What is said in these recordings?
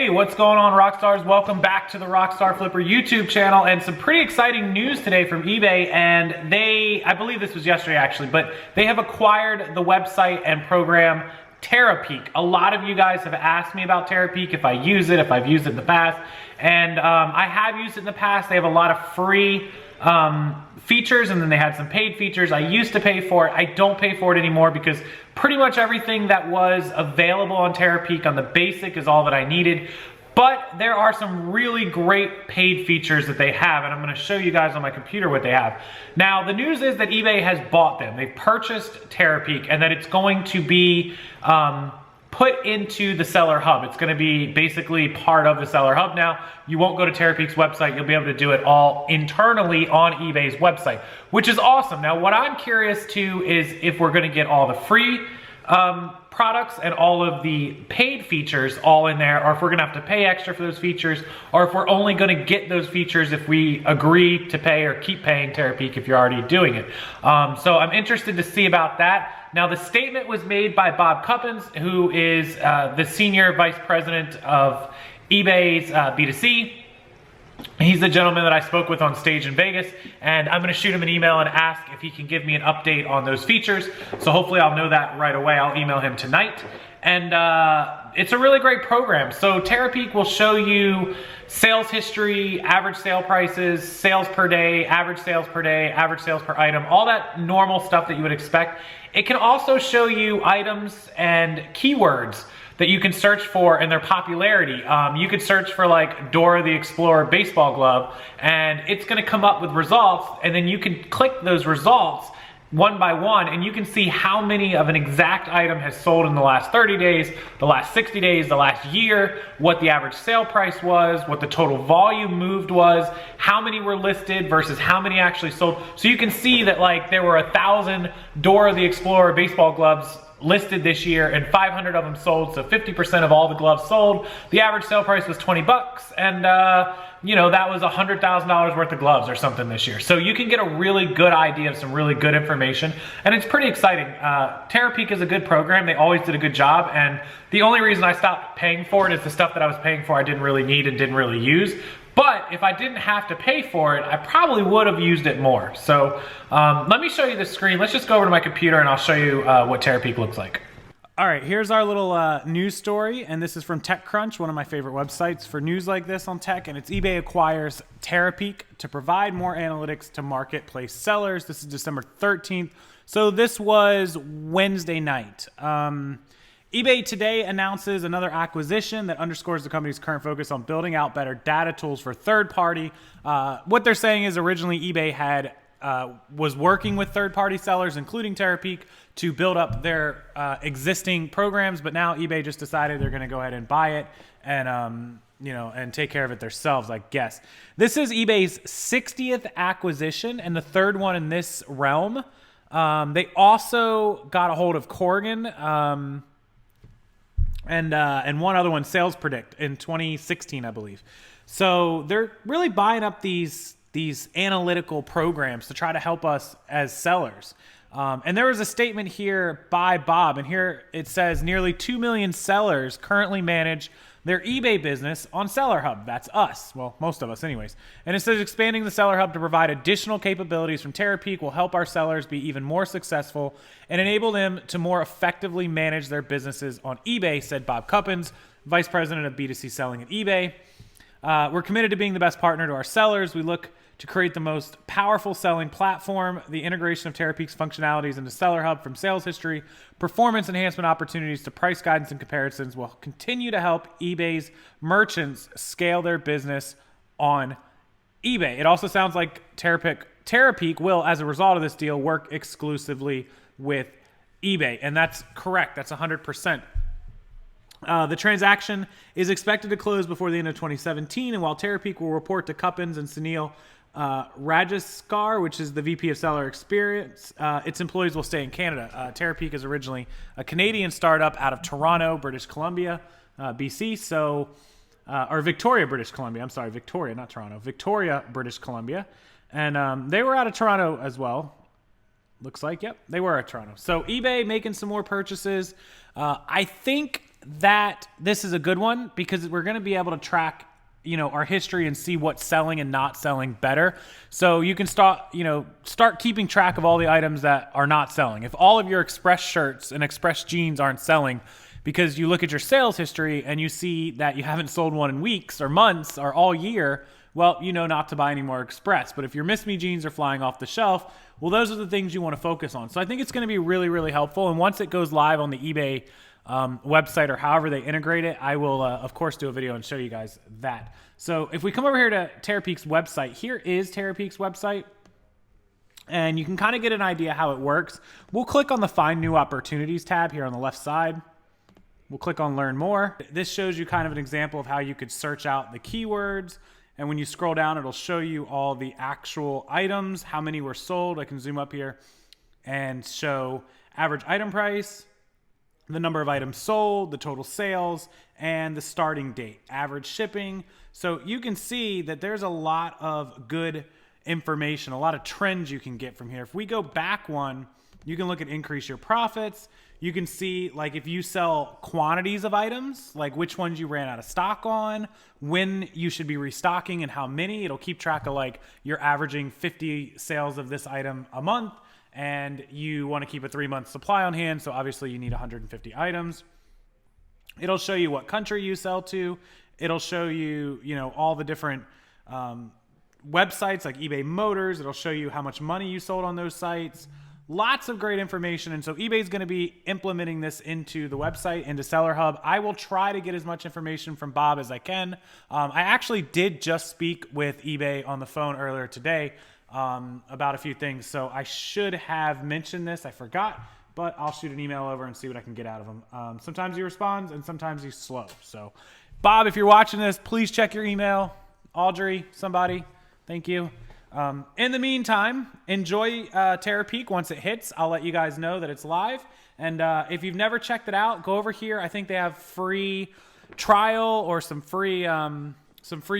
Hey, what's going on, Rockstars? Welcome back to the Rockstarflipper YouTube channel, and some pretty exciting news today from eBay. And I believe this was yesterday actually, but they have acquired the website and program Terapeak. A lot of you guys have asked me about Terapeak, if I use it, if I've used it in the past, and I have used it in the past. They have a lot of free features, and then they had some paid features. I used to pay for it. I don't pay for it anymore because pretty much everything that was available on Terapeak on the basic is all that I needed. But there are some really great paid features that they have, and I'm going to show you guys on my computer what they have. Now, the news is that eBay has bought them. They've purchased Terapeak, and that it's going to be put into the Seller Hub. It's going to be basically part of the Seller Hub now. You won't go to Terapeak's website. You'll be able to do it all internally on eBay's website, which is awesome. Now, what I'm curious to is if we're going to get all the free products and all of the paid features all in there, or if we're going to have to pay extra for those features, or if we're only going to get those features if we agree to pay or keep paying Terapeak if you're already doing it. So I'm interested to see about that. Now, the statement was made by Bob Cuppins, who is the Senior Vice President of eBay's B2C. He's the gentleman that I spoke with on stage in Vegas, and I'm going to shoot him an email and ask if he can give me an update on those features. So hopefully I'll know that right away. I'll email him tonight. And it's a really great program. So Terapeak will show you sales history, average sale prices, sales per day, average sales per item, all that normal stuff that you would expect. It can also show you items and keywords that you can search for and their popularity. You could search for like Dora the Explorer baseball glove, and it's gonna come up with results, and then you can click those results one by one, and you can see how many of an exact item has sold in the last 30 days, the last 60 days, the last year, what the average sale price was, what the total volume moved was, how many were listed versus how many actually sold. So you can see that like there were 1,000 Dora the Explorer baseball gloves listed this year, and 500 of them sold, so 50% of all the gloves sold. The average sale price was 20 bucks, and you know, that was $100,000 worth of gloves or something this year. So you can get a really good idea of some really good information, and it's pretty exciting. Terapeak is a good program. They always did a good job, and the only reason I stopped paying for it is the stuff that I was paying for I didn't really need and didn't really use. But if I didn't have to pay for it, I probably would have used it more. So let me show you the screen. Let's just go over to my computer and I'll show you what Terapeak looks like. All right, here's our little news story, and this is from TechCrunch, one of my favorite websites for news like this on tech, and it's eBay acquires Terapeak to provide more analytics to marketplace sellers. This is December 13th, so this was Wednesday night. eBay today announces another acquisition that underscores the company's current focus on building out better data tools for third-party. What they're saying is originally eBay was working with third-party sellers, including Terapeak, to build up their existing programs, but now eBay just decided they're going to go ahead and buy it and you know, and take care of it themselves, I guess. This is eBay's 60th acquisition and the third one in this realm. They also got a hold of Corgan. And one other one, Sales Predict, in 2016, I believe. So they're really buying up these analytical programs to try to help us as sellers. And there was a statement here by Bob, and here it says nearly 2 million sellers currently manage their eBay business on Seller Hub. That's us. Well, most of us anyways. And it says expanding the Seller Hub to provide additional capabilities from Terapeak will help our sellers be even more successful and enable them to more effectively manage their businesses on eBay, said Bob Cuppins, Vice President of B2C Selling at eBay. We're committed to being the best partner to our sellers. We look to create the most powerful selling platform. The integration of Terapeak's functionalities into Seller Hub, from sales history, performance enhancement opportunities to price guidance and comparisons, will continue to help eBay's merchants scale their business on eBay. It also sounds like Terapeak will, as a result of this deal, work exclusively with eBay. And that's correct. That's 100%. The transaction is expected to close before the end of 2017, and while Terapeak will report to Cuppins and Sunil Rajaskar, which is the VP of Seller Experience, its employees will stay in Canada. Terapeak is originally a Canadian startup out of Toronto, British Columbia, BC, or Victoria, British Columbia. I'm sorry, Victoria, not Toronto. Victoria, British Columbia. And they were out of Toronto as well. Looks like, yep, they were at Toronto. So eBay making some more purchases. I think that this is a good one because we're going to be able to track, you know, our history and see what's selling and not selling better. So you can start keeping track of all the items that are not selling. If all of your Express shirts and Express jeans aren't selling because you look at your sales history and you see that you haven't sold one in weeks or months or all year, well, you know not to buy any more Express. But if your Miss Me jeans are flying off the shelf, well, those are the things you want to focus on. So I think it's going to be really, really helpful. And once it goes live on the eBay website or however they integrate it, I will, of course, do a video and show you guys that. So if we come over here to Terapeak's website, here is Terapeak's website. And you can kind of get an idea how it works. We'll click on the Find New Opportunities tab here on the left side. We'll click on Learn More. This shows you kind of an example of how you could search out the keywords. And when you scroll down, it'll show you all the actual items, how many were sold. I can zoom up here and show average item price, the number of items sold, the total sales, and the starting date, average shipping. So you can see that there's a lot of good information, a lot of trends you can get from here. If we go back one, you can look at increase your profits. You can see like if you sell quantities of items, like which ones you ran out of stock on, when you should be restocking and how many. It'll keep track of like you're averaging 50 sales of this item a month and you want to keep a 3-month supply on hand. So obviously you need 150 items. It'll show you what country you sell to. It'll show you, you know, all the different websites like eBay Motors. It'll show you how much money you sold on those sites. Lots of great information. And so eBay is going to be implementing this into the website, into Seller Hub. I will try to get as much information from Bob as I can. I actually did just speak with eBay on the phone earlier today about a few things. So I should have mentioned this. I forgot, but I'll shoot an email over and see what I can get out of him. Sometimes he responds and sometimes he's slow. So Bob, if you're watching this, please check your email. Audrey, somebody, thank you. In the meantime, enjoy Terapeak. Once it hits, I'll let you guys know that it's live. And if you've never checked it out, go over here. I think they have free trial or some free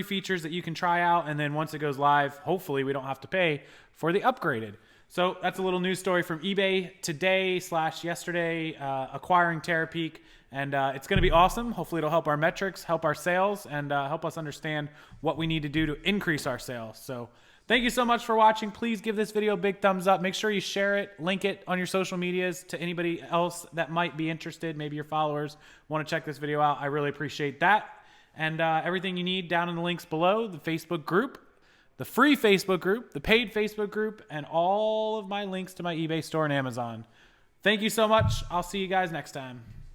features that you can try out. And then once it goes live, hopefully we don't have to pay for the upgraded. So that's a little news story from eBay today/yesterday, acquiring Terapeak. And it's going to be awesome. Hopefully it'll help our metrics, help our sales, and help us understand what we need to do to increase our sales. So thank you so much for watching. Please give this video a big thumbs up. Make sure you share it, link it on your social medias to anybody else that might be interested. Maybe your followers want to check this video out. I really appreciate that. And everything you need down in the links below, the Facebook group, the free Facebook group, the paid Facebook group, and all of my links to my eBay store and Amazon. Thank you so much. I'll see you guys next time.